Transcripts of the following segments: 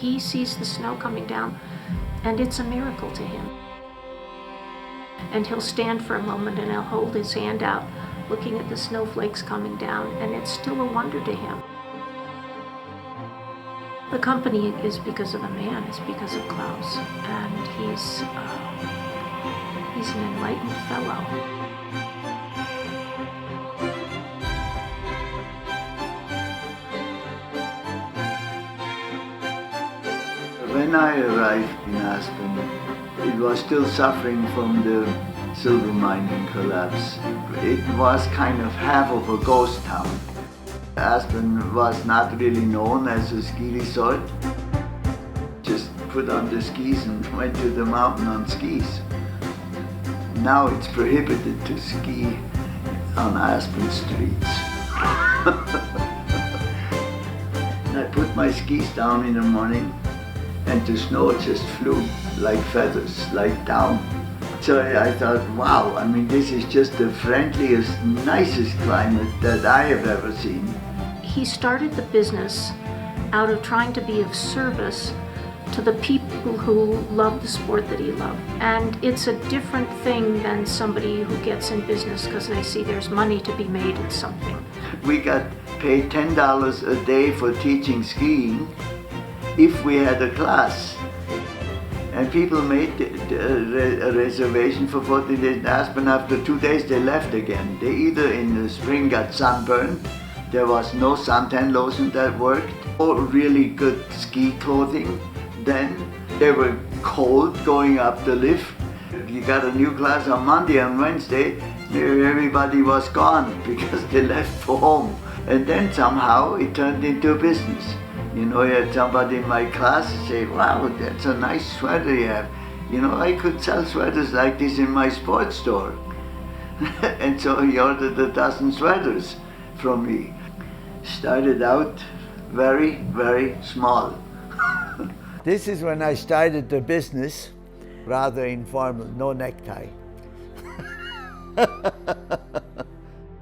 He sees the snow coming down, and it's a miracle to him. And he'll stand for a moment and he'll hold his hand out, looking at the snowflakes coming down, and it's still a wonder to him. The company is because of the man, it's because of Klaus, and he's an enlightened fellow. When I arrived in Aspen, it was still suffering from the silver mining collapse. It was kind of half of a ghost town. Aspen was not really known as a ski resort. Just put on the skis and went to the mountain on skis. Now it's prohibited to ski on Aspen streets. I put my skis down in the morning and the snow just flew like feathers, like down. So I thought, wow, I mean, this is just the friendliest, nicest climate that I have ever seen. He started the business out of trying to be of service to the people who love the sport that he loved. And it's a different thing than somebody who gets in business because they see there's money to be made in something. We got paid $10 a day for teaching skiing if we had a class. And people made a reservation for 40 days in Aspen. After 2 days they left again. They either in the spring got sunburned, there was no suntan lotion that worked, or really good ski clothing. Then they were cold going up the lift. You got a new class on Monday and Wednesday, everybody was gone because they left for home. And then somehow it turned into a business. You know, you had somebody in my class say, wow, that's a nice sweater you have. You know, I could sell sweaters like this in my sports store. And so he ordered 12 sweaters from me. Started out very, very small. This is when I started the business, rather informal, no necktie.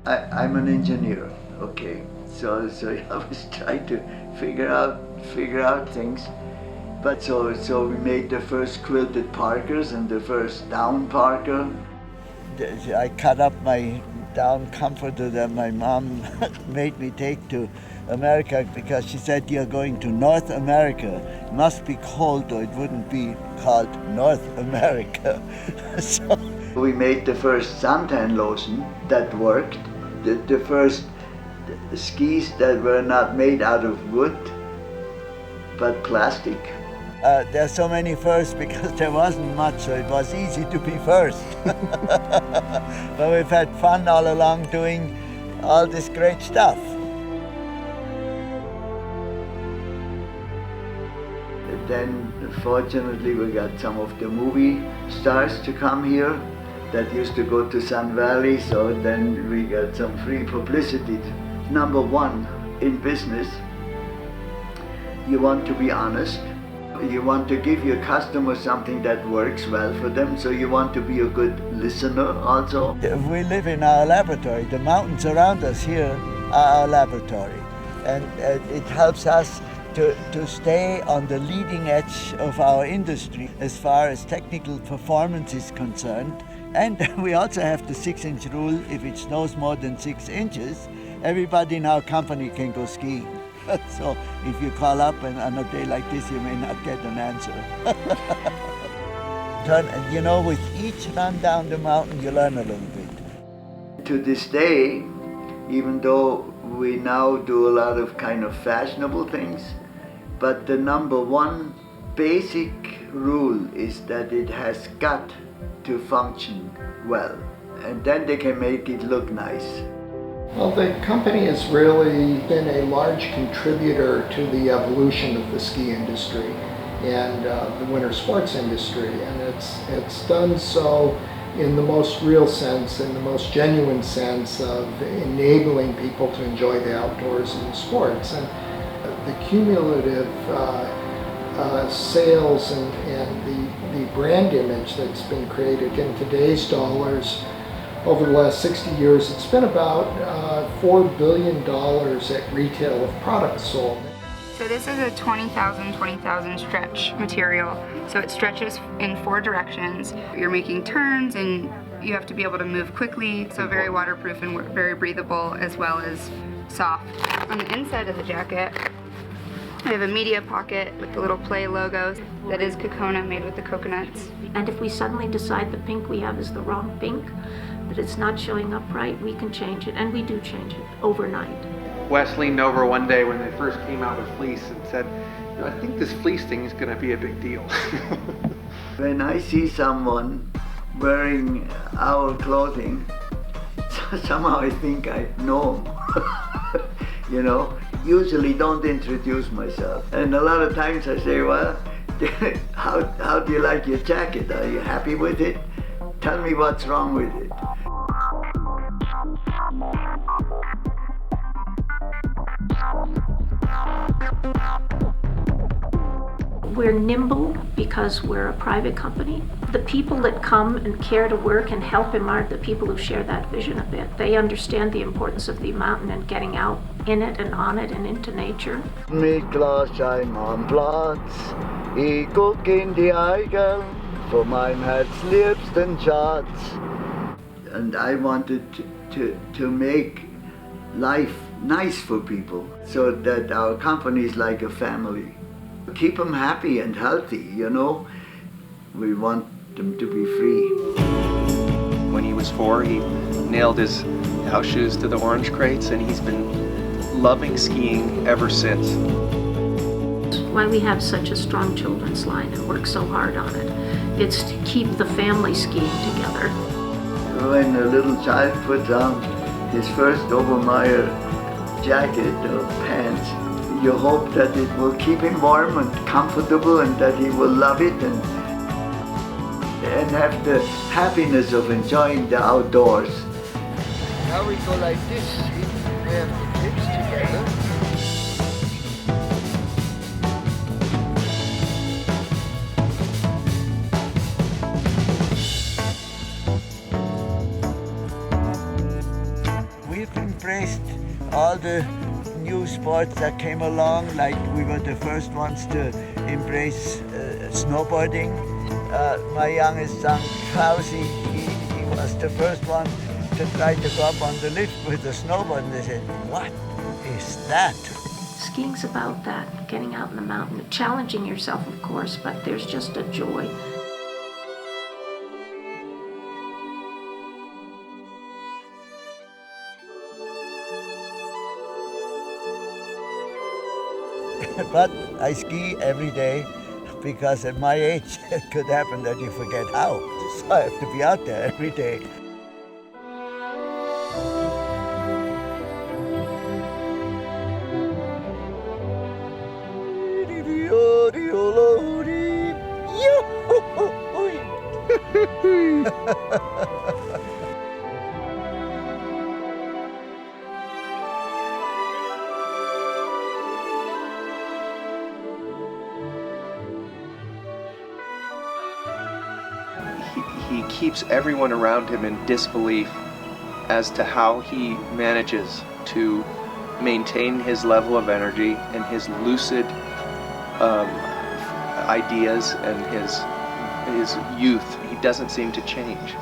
I'm an engineer, okay. So I was trying to figure out things. But so we made the first quilted parkers and the first down parker. I cut up my down comforter that my mom made me take to America because she said, you're going to North America. It must be cold or it wouldn't be called North America. So we made the first suntan lotion that worked. The first skis that were not made out of wood, but plastic. There's so many firsts because there wasn't much, so it was easy to be first. But we've had fun all along doing all this great stuff. Then, fortunately, we got some of the movie stars to come here that used to go to Sun Valley, so then we got some free publicity. Number one, in business, you want to be honest. You want to give your customers something that works well for them, so you want to be a good listener also. We live in our laboratory. The mountains around us here are our laboratory. And it helps us to stay on the leading edge of our industry as far as technical performance is concerned. And we also have the 6-inch rule. If it snows more than 6 inches, everybody in our company can go skiing. So if you call up and on a day like this, you may not get an answer. You know, with each run down the mountain, you learn a little bit. To this day, even though we now do a lot of kind of fashionable things, but the number one basic rule is that it has got to function well, and then they can make it look nice. Well, the company has really been a large contributor to the evolution of the ski industry and the winter sports industry, and it's done so in the most real sense, in the most genuine sense of enabling people to enjoy the outdoors and the sports. And the cumulative sales and the brand image that's been created in today's dollars over the last 60 years, it's been about $4 billion at retail of products sold. So this is a 20,000 stretch material. So it stretches in 4 directions. You're making turns and you have to be able to move quickly. So very waterproof and very breathable, as well as soft. On the inside of the jacket, we have a media pocket with the little Play logo that is Kokona, made with the coconuts. And if we suddenly decide the pink we have is the wrong pink, that it's not showing up right, we can change it, and we do change it overnight. Wes leaned over one day when they first came out with fleece and said, I think this fleece thing is going to be a big deal. When I see someone wearing our clothing, somehow I think I know them. Usually don't introduce myself. And a lot of times I say, well, how do you like your jacket? Are you happy with it? Tell me what's wrong with it. We're nimble because we're a private company. The people that come and care to work and help him are the people who share that vision a bit. They understand the importance of the mountain and getting out in it and on it and into nature. Mit Glasschein am Platz, ich guck in die Augen, von meinem herzliebsten Schatz. And I wanted to make life nice for people, so that our company is like a family. Keep them happy and healthy, We want them to be free. When he was 4, he nailed his house shoes to the orange crates, and he's been loving skiing ever since. Why we have such a strong children's line and work so hard on it. It's to keep the family skiing together. When a little child puts on his first Obermeyer jacket or pants, you hope that it will keep him warm and comfortable and that he will love it and have the happiness of enjoying the outdoors. Now we go like this, see? We have the hips together. We've embraced all the new sports that came along, like we were the first ones to embrace snowboarding. My youngest son, Krausi, he was the first one to try to go up on the lift with a snowboard, and they said, what is that? Skiing's about that, getting out in the mountain, challenging yourself, of course, but there's just a joy. But I ski every day because at my age it could happen that you forget how. So I have to be out there every day. He keeps everyone around him in disbelief as to how he manages to maintain his level of energy and his lucid ideas and his youth. He doesn't seem to change.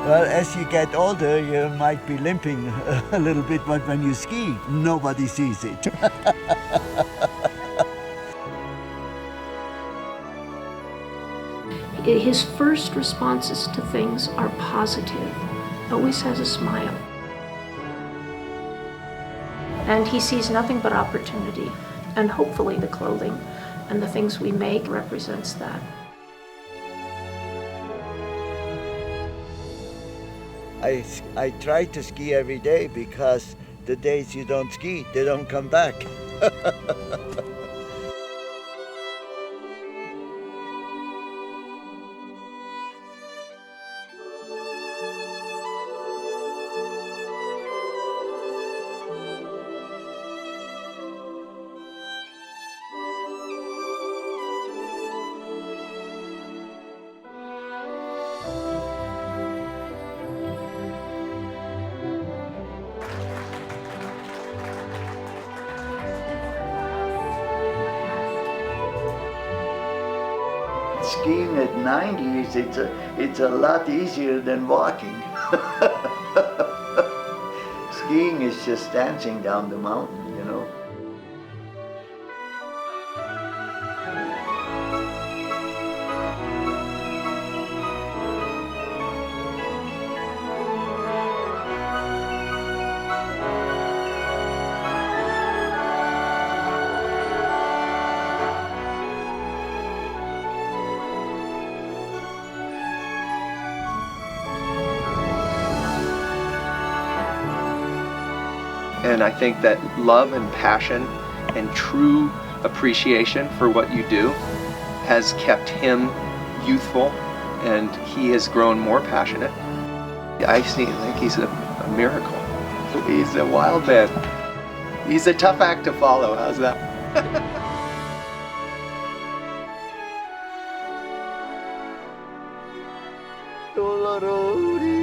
Well, as you get older, you might be limping a little bit, but when you ski, nobody sees it. His first responses to things are positive, always has a smile. And he sees nothing but opportunity, and hopefully the clothing and the things we make represents that. I try to ski every day because the days you don't ski, they don't come back. skiing at 90s, it's a lot easier than walking. Skiing is just dancing down the mountain, you know. And I think that love and passion and true appreciation for what you do has kept him youthful, and he has grown more passionate. I think he's a miracle. He's a wild man. He's a tough act to follow. How's that? Dolorodi.